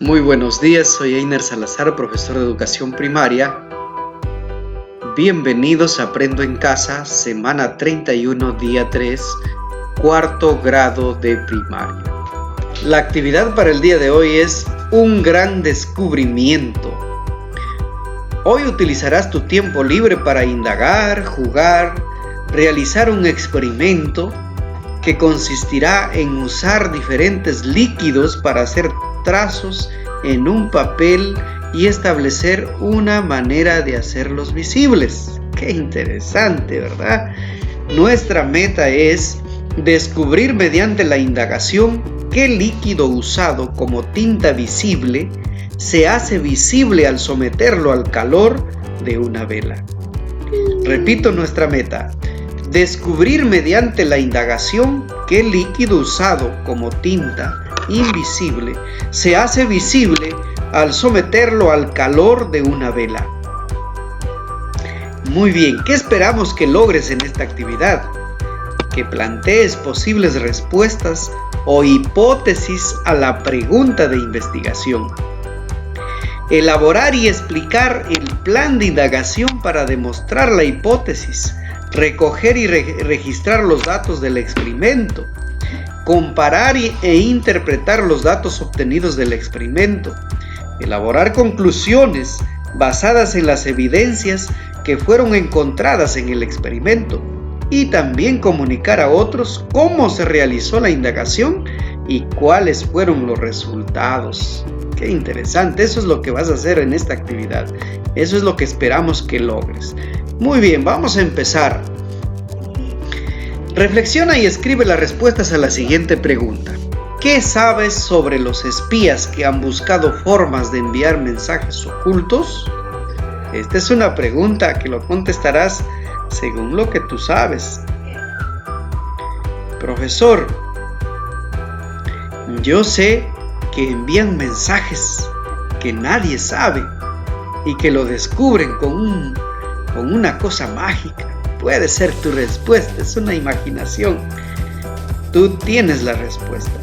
Muy buenos días, soy Einer Salazar, profesor de educación primaria. Bienvenidos a Aprendo en Casa, semana 31, día 3, cuarto grado de primaria. La actividad para el día de hoy es un gran descubrimiento. Hoy utilizarás tu tiempo libre para indagar, jugar, realizar un experimento que consistirá en usar diferentes líquidos para hacer trazos en un papel y establecer una manera de hacerlos visibles. ¡Qué interesante!, ¿verdad? Nuestra meta es descubrir mediante la indagación qué líquido usado como tinta visible se hace visible al someterlo al calor de una vela. Repito nuestra meta: descubrir mediante la indagación qué líquido usado como tinta invisible se hace visible al someterlo al calor de una vela. Muy bien, ¿qué esperamos que logres en esta actividad? Que plantees posibles respuestas o hipótesis a la pregunta de investigación. Elaborar y explicar el plan de indagación para demostrar la hipótesis. Recoger y registrar los datos del experimento. Comparar e interpretar los datos obtenidos del experimento. Elaborar conclusiones basadas en las evidencias que fueron encontradas en el experimento. Y también comunicar a otros cómo se realizó la indagación y cuáles fueron los resultados. ¡Qué interesante! Eso es lo que vas a hacer en esta actividad. Eso es lo que esperamos que logres. Muy bien, vamos a empezar. Reflexiona y escribe las respuestas a la siguiente pregunta. ¿Qué sabes sobre los espías que han buscado formas de enviar mensajes ocultos? Esta es una pregunta que lo contestarás según lo que tú sabes. Profesor, yo sé que envían mensajes que nadie sabe y que lo descubren con una cosa mágica. Puede ser tu respuesta, es una imaginación. Tú tienes la respuesta.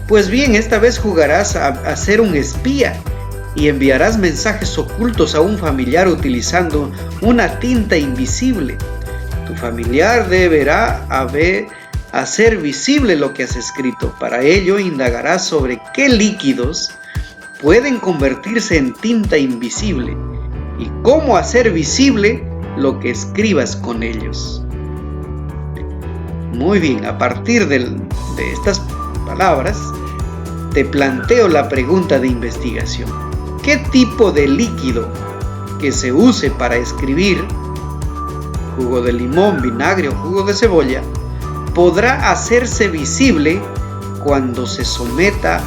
Pues bien, esta vez jugarás a ser un espía y enviarás mensajes ocultos a un familiar utilizando una tinta invisible. Tu familiar deberá hacer visible lo que has escrito. Para ello, indagarás sobre qué líquidos pueden convertirse en tinta invisible y cómo hacer visible lo que escribas con ellos. Muy bien, a partir de estas palabras, te planteo la pregunta de investigación. ¿Qué tipo de líquido que se use para escribir, jugo de limón, vinagre o jugo de cebolla, podrá hacerse visible cuando se someta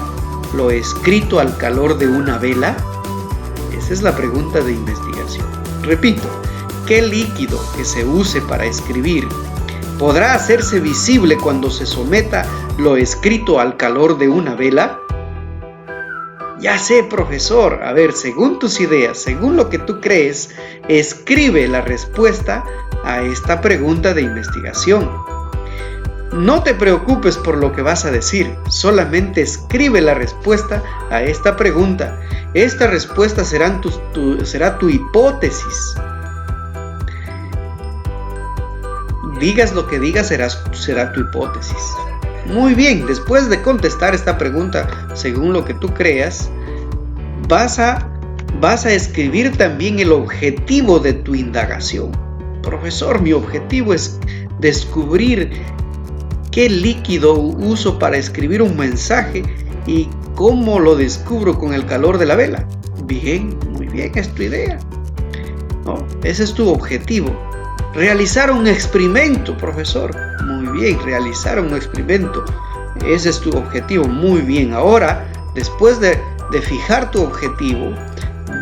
lo escrito al calor de una vela? Esa es la pregunta de investigación. Repito, ¿qué líquido que se use para escribir podrá hacerse visible cuando se someta lo escrito al calor de una vela? Ya sé, profesor. A ver, según tus ideas, según lo que tú crees, escribe la respuesta a esta pregunta de investigación. No te preocupes por lo que vas a decir, solamente escribe la respuesta a esta pregunta. Esta respuesta será tu hipótesis. Digas lo que digas, será tu hipótesis. Muy bien, después de contestar esta pregunta según lo que tú creas, vas a escribir también el objetivo de tu indagación. Profesor, mi objetivo es descubrir qué líquido uso para escribir un mensaje y cómo lo descubro con el calor de la vela. Bien, muy bien, es tu idea, ¿no? Ese es tu objetivo. Realizar un experimento, profesor. Muy bien, realizar un experimento. Ese es tu objetivo. Muy bien. Ahora, después de fijar tu objetivo,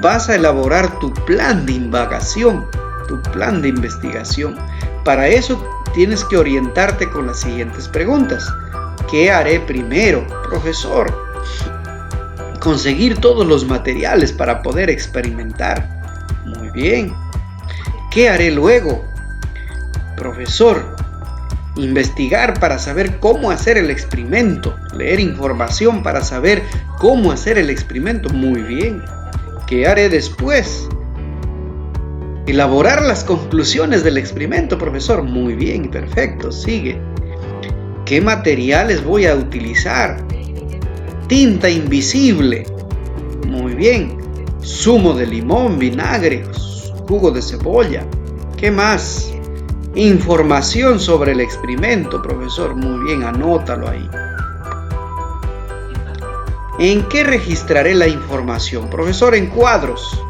vas a elaborar tu plan de indagación, tu plan de investigación. Para eso tienes que orientarte con las siguientes preguntas. ¿Qué haré primero, profesor? Conseguir todos los materiales para poder experimentar. Muy bien. ¿Qué haré luego? Profesor, investigar para saber cómo hacer el experimento, leer información para saber cómo hacer el experimento. Muy bien. ¿Qué haré después? Elaborar las conclusiones del experimento, profesor. Muy bien, perfecto, sigue. ¿Qué materiales voy a utilizar? Tinta invisible. Muy bien. Zumo de limón, vinagre, jugo de cebolla. ¿Qué más? Información sobre el experimento, profesor. Muy bien, anótalo ahí. ¿En qué registraré la información? Profesor, en cuadros.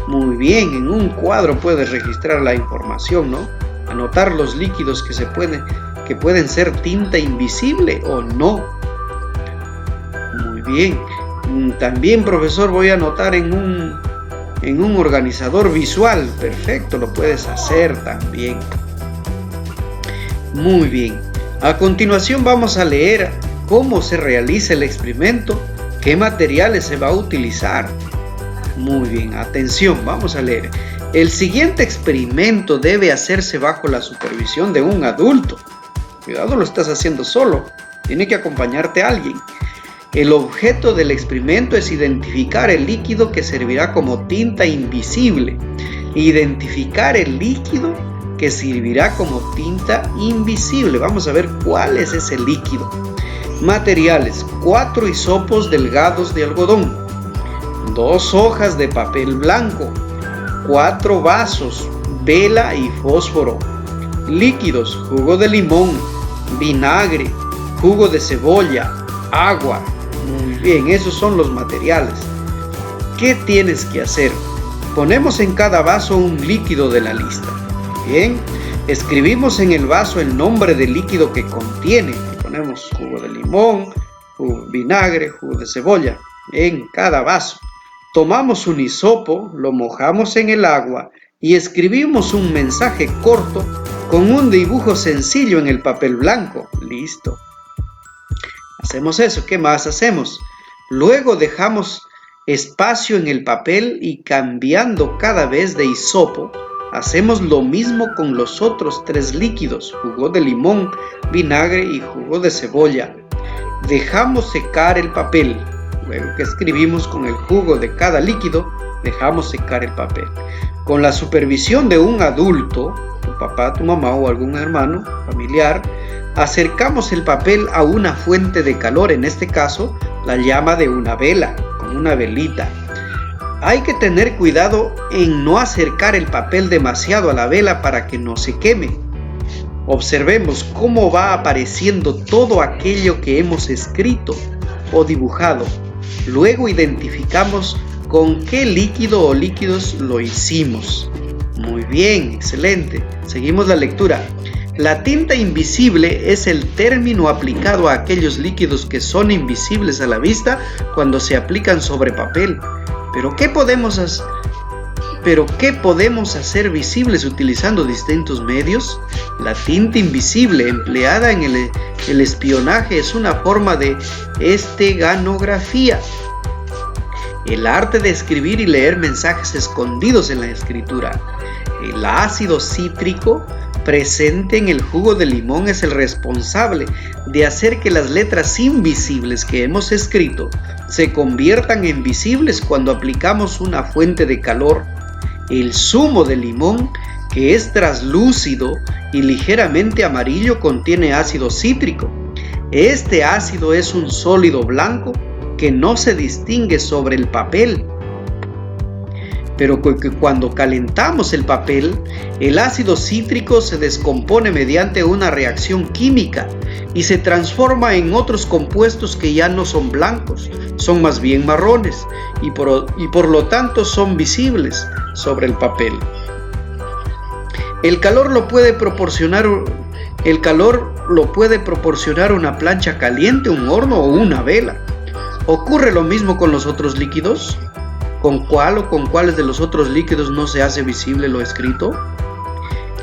Muy bien, en un cuadro puedes registrar la información, ¿no? Anotar los líquidos que pueden ser tinta invisible o no. Muy bien. También, profesor, voy a anotar en un organizador visual. Perfecto, lo puedes hacer también. Muy bien. A continuación vamos a leer cómo se realiza el experimento, qué materiales se va a utilizar. Muy bien, atención, vamos a leer. El siguiente experimento debe hacerse bajo la supervisión de un adulto. Cuidado, lo estás haciendo solo. Tiene que acompañarte alguien. El objeto del experimento es identificar el líquido que servirá como tinta invisible. Identificar el líquido que servirá como tinta invisible. Vamos a ver cuál es ese líquido. Materiales: 4 hisopos delgados de algodón, 2 hojas de papel blanco, 4 vasos, vela y fósforo. Líquidos: jugo de limón, vinagre, jugo de cebolla, agua. Muy bien, esos son los materiales. ¿Qué tienes que hacer? Ponemos en cada vaso un líquido de la lista. Bien, escribimos en el vaso el nombre del líquido que contiene. Ponemos jugo de limón, vinagre, jugo de cebolla en cada vaso. Tomamos un hisopo, lo mojamos en el agua y escribimos un mensaje corto con un dibujo sencillo en el papel blanco. Listo. Hacemos eso. ¿Qué más hacemos? Luego dejamos espacio en el papel y cambiando cada vez de hisopo, hacemos lo mismo con los otros 3 líquidos: jugo de limón, vinagre y jugo de cebolla. Dejamos secar el papel. Luego que escribimos con el jugo de cada líquido, dejamos secar el papel. Con la supervisión de un adulto, tu papá, tu mamá o algún hermano familiar, acercamos el papel a una fuente de calor, en este caso, la llama de una vela, con una velita. Hay que tener cuidado en no acercar el papel demasiado a la vela para que no se queme. Observemos cómo va apareciendo todo aquello que hemos escrito o dibujado. Luego identificamos con qué líquido o líquidos lo hicimos. Muy bien, excelente. Seguimos la lectura. La tinta invisible es el término aplicado a aquellos líquidos que son invisibles a la vista cuando se aplican sobre papel. ¿Pero qué podemos hacer visibles utilizando distintos medios? La tinta invisible empleada en el espionaje es una forma de esteganografía, el arte de escribir y leer mensajes escondidos en la escritura. El ácido cítrico presente en el jugo de limón es el responsable de hacer que las letras invisibles que hemos escrito se conviertan en visibles cuando aplicamos una fuente de calor. El zumo de limón, que es translúcido y ligeramente amarillo, contiene ácido cítrico. Este ácido es un sólido blanco que no se distingue sobre el papel, pero que cuando calentamos el papel, el ácido cítrico se descompone mediante una reacción química y se transforma en otros compuestos que ya no son blancos, son más bien marrones y por lo tanto son visibles sobre el papel. El calor lo puede proporcionar una plancha caliente, un horno o una vela. ¿Ocurre lo mismo con los otros líquidos? ¿Con cuál o con cuáles de los otros líquidos no se hace visible lo escrito?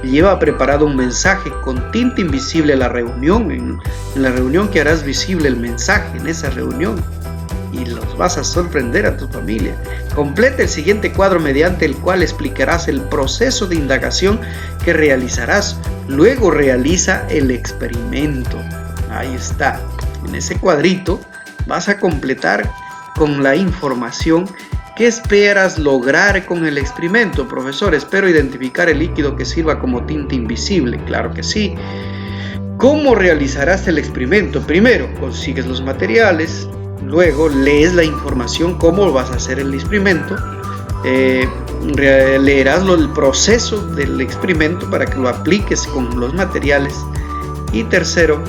Lleva preparado un mensaje con tinta invisible a la reunión, en la reunión que harás visible el mensaje en esa reunión. y los vas a sorprender a tu familia. Completa el siguiente cuadro mediante el cual explicarás el proceso de indagación que realizarás. Luego realiza el experimento. Ahí está. En ese cuadrito vas a completar con la información que esperas lograr con el experimento. Profesor, espero identificar el líquido que sirva como tinta invisible. Claro que sí. ¿Cómo realizarás el experimento? Primero, consigues los materiales, luego lees la información, cómo vas a hacer el experimento, leerás el proceso del experimento para que lo apliques con los materiales y tercero,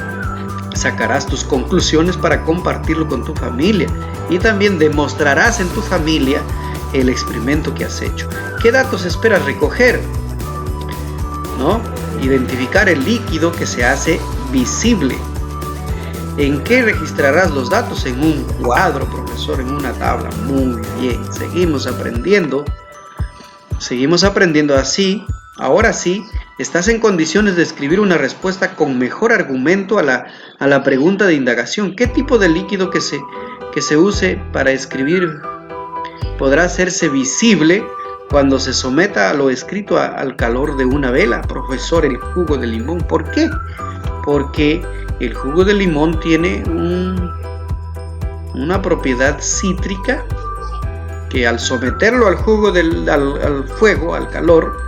sacarás tus conclusiones para compartirlo con tu familia y también demostrarás en tu familia el experimento que has hecho. ¿Qué datos esperas recoger? ¿No? Identificar el líquido que se hace visible. ¿En qué registrarás los datos? En un cuadro, profesor, en una tabla. Muy bien, seguimos aprendiendo así. Ahora sí, estás en condiciones de escribir una respuesta con mejor argumento a la pregunta de indagación. ¿Qué tipo de líquido que se use para escribir podrá hacerse visible cuando se someta a lo escrito al calor de una vela? Profesor, el jugo de limón. ¿Por qué? Porque el jugo de limón tiene una propiedad cítrica que al someterlo al fuego, al calor,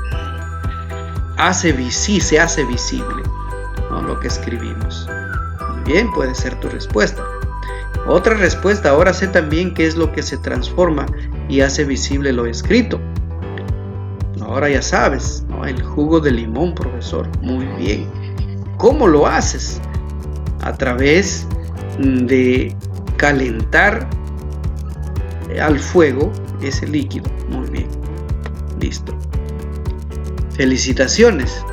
se hace visible, ¿no? Lo que escribimos. Muy bien, puede ser tu respuesta. Otra respuesta, ahora sé también qué es lo que se transforma y hace visible lo escrito. Ahora ya sabes, ¿no? El jugo de limón, profesor. Muy bien. ¿Cómo lo haces? A través de calentar al fuego ese líquido. Muy bien. Listo. Felicitaciones.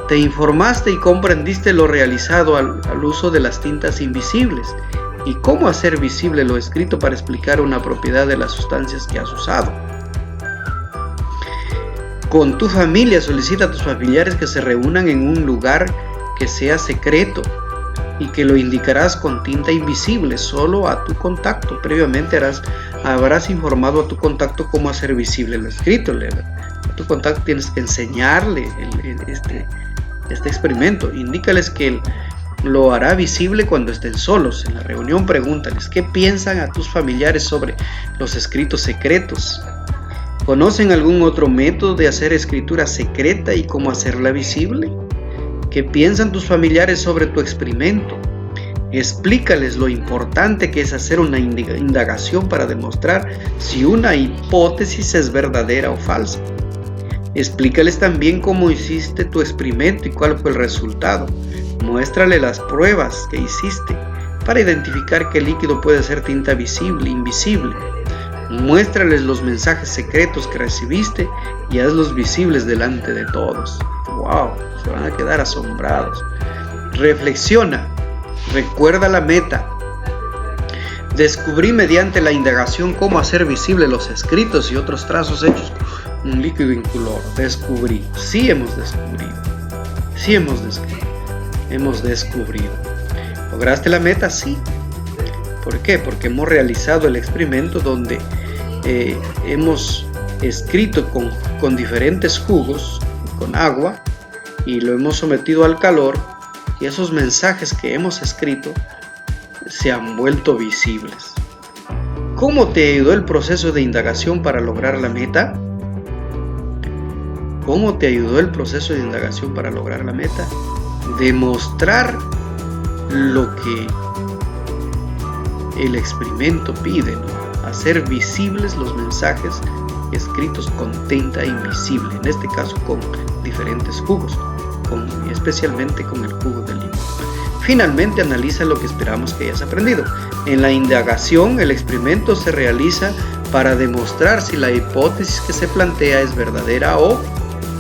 Te informaste y comprendiste lo realizado al uso de las tintas invisibles y cómo hacer visible lo escrito para explicar una propiedad de las sustancias que has usado. Con tu familia, solicita a tus familiares que se reúnan en un lugar que sea secreto y que lo indicarás con tinta invisible solo a tu contacto. Previamente habrás informado a tu contacto cómo hacer visible lo escrito. A tu contacto tienes que enseñarle este experimento. Indícales que lo hará visible cuando estén solos. En la reunión pregúntales qué piensan a tus familiares sobre los escritos secretos. ¿Conocen algún otro método de hacer escritura secreta y cómo hacerla visible? ¿Qué piensan tus familiares sobre tu experimento? Explícales lo importante que es hacer una indagación para demostrar si una hipótesis es verdadera o falsa. Explícales también cómo hiciste tu experimento y cuál fue el resultado. Muéstrale las pruebas que hiciste para identificar qué líquido puede ser tinta visible, invisible. Muéstrales los mensajes secretos que recibiste y hazlos visibles delante de todos. ¡Wow! Se van a quedar asombrados. Reflexiona. Recuerda la meta. Descubrí mediante la indagación cómo hacer visible los escritos y otros trazos hechos con un líquido incoloro. Descubrí. Sí hemos descubrido. Sí hemos descubrido. ¿Lograste la meta? Sí. ¿Por qué? Porque hemos realizado el experimento donde hemos escrito con diferentes jugos, con agua, y lo hemos sometido al calor, y esos mensajes que hemos escrito se han vuelto visibles. ¿Cómo te ayudó el proceso de indagación para lograr la meta? ¿Cómo te ayudó el proceso de indagación para lograr la meta? Demostrar lo que el experimento pide, ¿no? Hacer visibles los mensajes escritos con tinta invisible, en este caso con diferentes jugos, especialmente con el jugo de limón. Finalmente, analiza lo que esperamos que hayas aprendido. En la indagación, el experimento se realiza para demostrar si la hipótesis que se plantea es verdadera o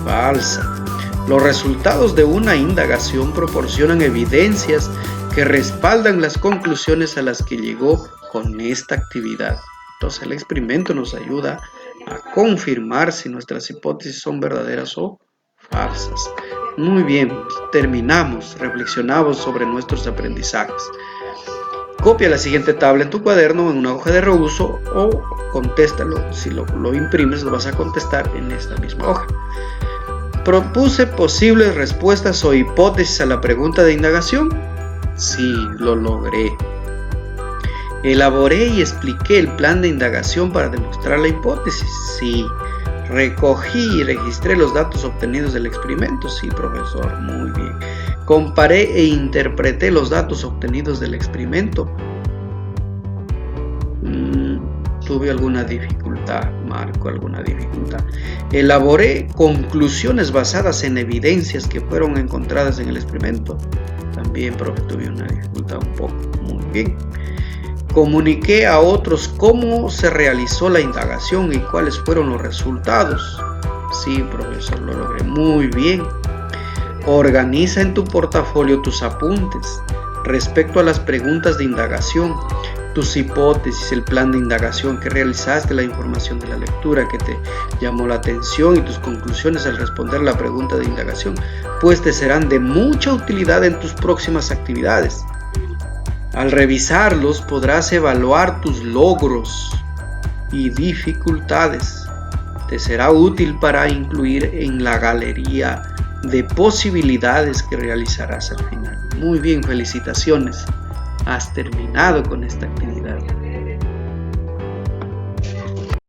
falsa. Los resultados de una indagación proporcionan evidencias que respaldan las conclusiones a las que llegó con esta actividad. Entonces el experimento nos ayuda a confirmar si nuestras hipótesis son verdaderas o falsas. Muy bien, terminamos, reflexionamos sobre nuestros aprendizajes. Copia la siguiente tabla en tu cuaderno en una hoja de reuso o contéstalo. Si lo imprimes, lo vas a contestar en esta misma hoja. ¿Propuse posibles respuestas o hipótesis a la pregunta de indagación? Sí, lo logré. ¿Elaboré y expliqué el plan de indagación para demostrar la hipótesis? Sí. ¿Recogí y registré los datos obtenidos del experimento? Sí, profesor, muy bien. ¿Comparé e interpreté los datos obtenidos del experimento? Tuve alguna dificultad, Marco, alguna dificultad. ¿Elaboré conclusiones basadas en evidencias que fueron encontradas en el experimento? También, profe, tuve una dificultad un poco. Muy bien. ¿Comuniqué a otros cómo se realizó la indagación y cuáles fueron los resultados? Sí, profesor, lo logré. Muy bien. Organiza en tu portafolio tus apuntes respecto a las preguntas de indagación, tus hipótesis, el plan de indagación que realizaste, la información de la lectura que te llamó la atención y tus conclusiones al responder la pregunta de indagación, pues te serán de mucha utilidad en tus próximas actividades. Al revisarlos podrás evaluar tus logros y dificultades. Te será útil para incluir en la galería de posibilidades que realizarás al final. Muy bien, felicitaciones. Has terminado con esta actividad.